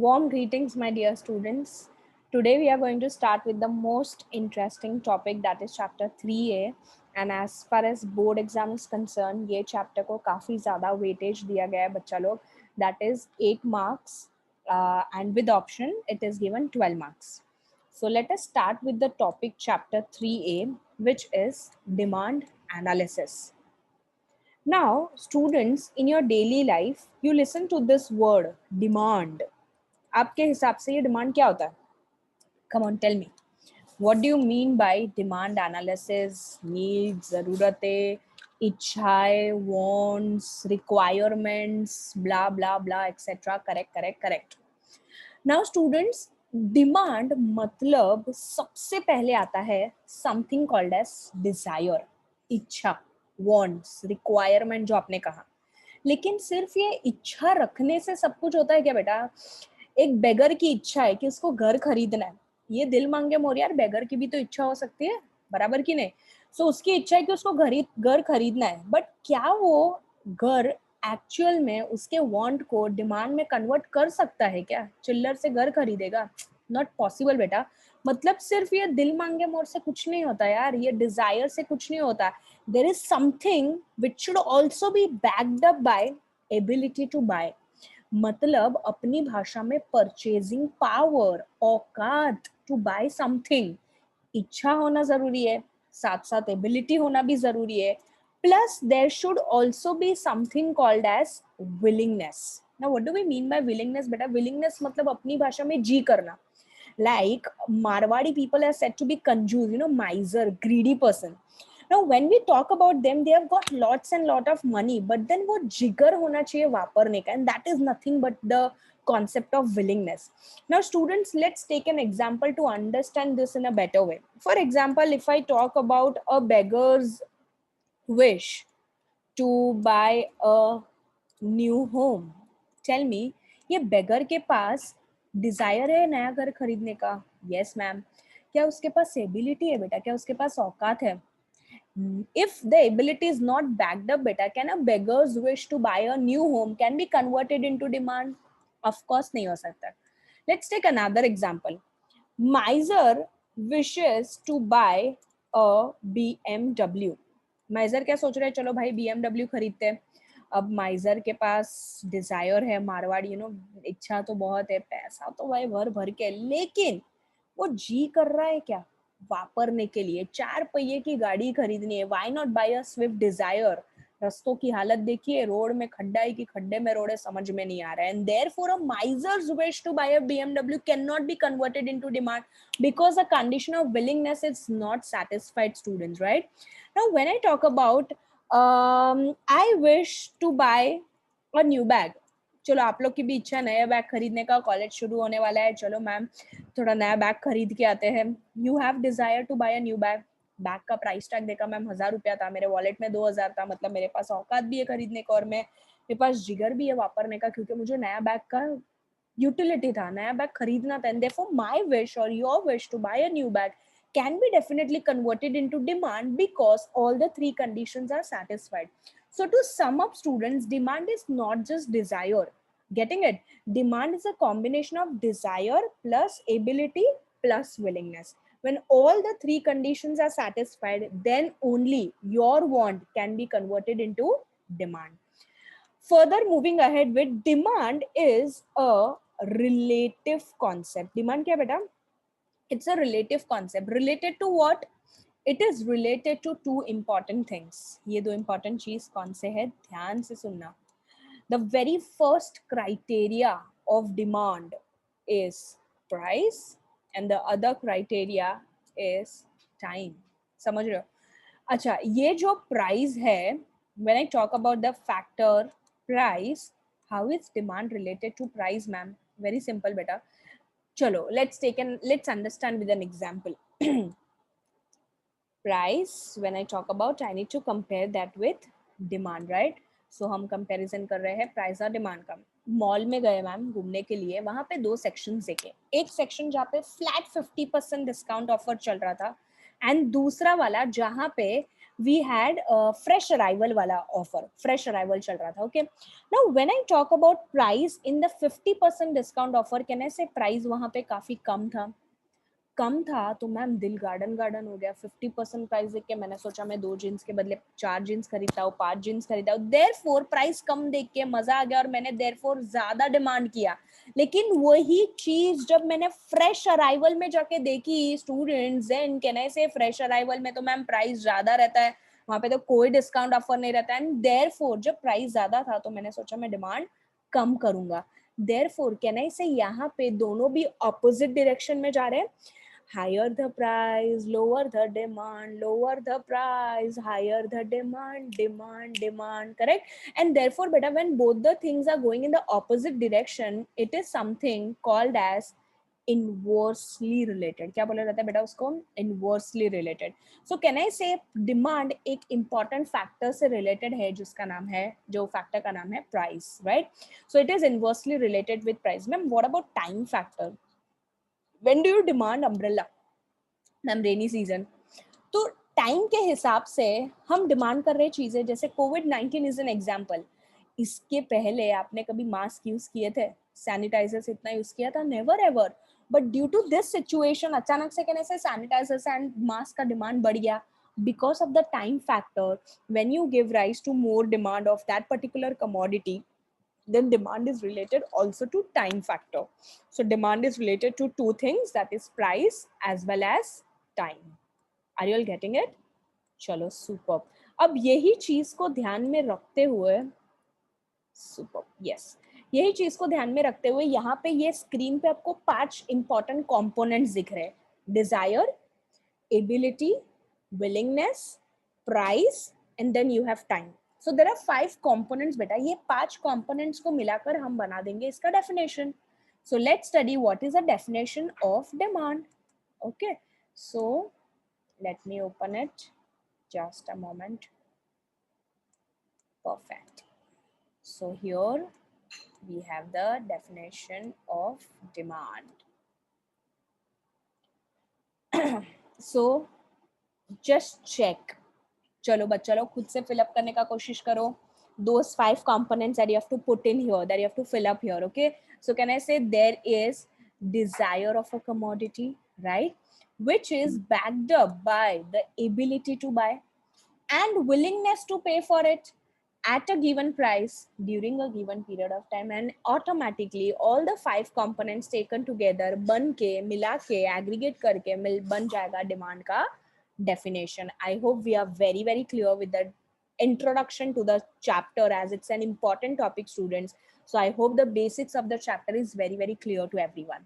Warm greetings, my dear students. Today we are going to start with the most interesting topic, that is chapter 3A. And as far as board exam is concerned, ये chapter को काफ़ी ज़्यादा weightage दिया गया है बच्चा लोग. That is 8 marks and with option it is given 12 marks. So let us start with the topic chapter 3A, which is demand analysis. Now, students, in your daily life, you listen to this word demand. आपके हिसाब से ये demand क्या होता है? Come on, tell me. What do you mean by demand analysis? Needs, ज़रूरतें, इच्छाएं, wants, requirements, blah blah blah, etc. Correct. Now, students, demand मतलब सबसे पहले आता है something called as desire, इच्छा, wants, requirement जो आपने कहा. लेकिन सिर्फ ये इच्छा रखने से सब कुछ होता है क्या बेटा? एक बेगर की इच्छा है कि उसको घर खरीदना है, ये दिल मांगे मोर यार, बेगर की भी तो इच्छा हो सकती है, बराबर की नहीं? सो उसकी इच्छा है कि उसको घर खरीदना है, बट क्या वो घर एक्चुअल में उसके वांट को डिमांड में कन्वर्ट कर सकता है क्या? चिल्लर से घर खरीदेगा? नॉट पॉसिबल बेटा. मतलब सिर्फ ये दिल मांगे मोर से कुछ नहीं होता यार, ये डिजायर से कुछ नहीं होता. There is something which should also be backed up by ability to buy. मतलब अपनी भाषा में परचेजिंग पावर, औकात टू बाय समथिंग. इच्छा होना जरूरी है, साथ साथ एबिलिटी होना भी जरूरी है. Plus there should also be something called as willingness. Now what do we mean by willingness बेटा? विलिंगनेस मतलब अपनी भाषा में जी करना. Like Marwadi people are said to be कंजूस, miser, greedy person. Now when we talk about them, they have got lots and lot of money, but then वो जिगर होना चाहिए वापरने का, and that is nothing but the concept of willingness. Now students, let's take an example to understand this in a better way. For example, if I talk about a beggar's wish to buy a new home, tell me, ये beggar के पास Dzire है नया घर खरीदने का? Yes ma'am. क्या उसके पास ability है बेटा? क्या उसके पास औकात है? If the ability is not backed up, beta, can a beggar's wish to buy a new home can be converted into demand? Of course नहीं हो सकता. Let's take another example. Miser wishes to buy a BMW. माइजर क्या सोच रहे हैं? चलो भाई BMW खरीदते हैं. अब माइजर के पास डिजायर है, मारवाड़ी, इच्छा तो बहुत है, पैसा तो भाई भर भर के, लेकिन वो जी कर रहा है क्या? वापरने के लिए 4 पहिए की गाड़ी खरीदनी है. Why not buy a Swift Dzire? रस्तों की हालत देखिए, रोड में खड्डा है कि खड्डे में रोड है, समझ में नहीं आ रहा है. And therefore a miser's wish to buy a BMW can not be converted into demand because the condition of willingness is not satisfied, students, right? Now when I talk about I wish to buy a new bag. चलो आप लोग की भी इच्छा नया bag खरीदने का, college शुरू होने वाला है, चलो मैम थोड़ा नया बैग खरीद के आते हैं. You have desire to buy a new bag. Bag का प्राइस टैग देखा मैम, 1000 रुपया था, मेरे वॉलेट में 2000 था, मतलब मेरे पास औकात भी है खरीदने का और मेरे पास जिगर भी है वापरने का, क्योंकि मुझे नया बैग का यूटिलिटी था, नया बैग खरीदना था. एंड देयरफॉर माय विश और your wish to buy a new bag can be definitely converted into demand because all the three conditions are satisfied. So to sum up, students, demand is not just desire. Getting it? Demand is a combination of desire plus ability plus willingness. When all the three conditions are satisfied, then only your want can be converted into demand. Further moving ahead with demand is a relative concept. Demand क्या बेटा? It's a relative concept. Related to what? It is related to two important things. ये दो important चीज कौन से है? ध्यान से सुनना. The very first criteria of demand is price and the other criteria is time. समझ रहे हो? अच्छा, ये जो price है, when I talk about the factor price, how is demand related to price, ma'am? Very simple, beta. Chalo, let's understand with an example. Price, when I talk about, I need to compare that with demand, right? So हम comparison कर रहे हैं price और demand का. Mall में गए ma'am घूमने के लिए, वहां पे दो सेक्शन देखे. एक सेक्शन जहाँ पे फ्लैट 50% डिस्काउंट ऑफर चल रहा था, एंड दूसरा वाला जहाँ पे we had fresh arrival वाला offer, fresh arrival चल रहा था. Okay, now when I talk about price in the 50% discount offer, can I say price वहाँ पे काफी कम था, तो मैम दिल गार्डन गार्डन हो गया. 50% प्राइस देख के मैंने सोचा मैं 2 जीन्स के बदले 4 जीन्स खरीदता हूँ, 5 जीन्स खरीदता हूँ. देयरफॉर प्राइस कम देख के मजा आ गया और मैंने देयरफॉर ज्यादा डिमांड किया. लेकिन वही चीज जब मैंने फ्रेश अराइवल में जाके देखी स्टूडेंट्स, देन कैन आई से फ्रेश अराइवल में तो मैम प्राइस ज्यादा रहता है, वहां पे तो कोई डिस्काउंट ऑफर नहीं रहता है. एंड देयरफॉर जब प्राइस ज्यादा था तो मैंने सोचा मैं डिमांड कम करूंगा. देयरफॉर कैन आई से यहाँ पे दोनों भी ऑपोजिट डायरेक्शन में जा रहे हैं. Higher the price, lower the demand, lower the price, higher the demand, demand, correct? And therefore, beta, when both the things are going in the opposite direction, it is something called as inversely related. क्या बोला जाता है बेटा उसको? Inversely related. So can I say demand एक important factor से related है जिसका नाम है, जो factor का नाम है price, right? So it is inversely related with price. Ma'am, what about time factor? When do you demand umbrella? Ma'am rainy season. तो टाइम के हिसाब से हम डिमांड कर रहे चीजें, जैसे कोविड-19 इज एन एग्जांपल. इसके पहले आपने कभी मास्क यूज किए थे, सैनिटाइजर्स इतना यूज किया था? Never ever. But due to this situation अचानक से कहने से सैनिटाइजर्स एंड मास्क का डिमांड बढ़ गया because of the time factor. When you give rise to more demand of that particular commodity, then demand is related also to time factor. So demand is related to two things, that is price as well as time. Are you all getting it? चलो super. अब यही चीज को ध्यान में रखते हुए, super, yes, यही चीज को ध्यान में रखते हुए यहाँ पे ये स्क्रीन पे आपको 5 इंपॉर्टेंट कंपोनेंट्स दिख रहे हैं. Desire, ability, willingness, price, and then you have time. So there are 5 components बेटा. ये 5 components को मिलाकर हम बना देंगे इसका definition. So let's study what is the definition of demand. Okay, so let me open it. Just a moment. Perfect. So here we have the definition of demand. So just check. चलो बच्चा लोग खुद से fill up करने का कोशिश करो. Those 5 components that you have to put in here, that you have to fill up here. Okay, so can I say there is desire of a commodity, right, which is backed up by the ability to buy and willingness to pay for it at a given price during a given period of time. And automatically all the 5 components taken together बन के मिला के aggregate करके बन जाएगा demand का definition. I hope we are very very clear with the introduction to the chapter, as it's an important topic, students. So I hope the basics of the chapter is very very clear to everyone.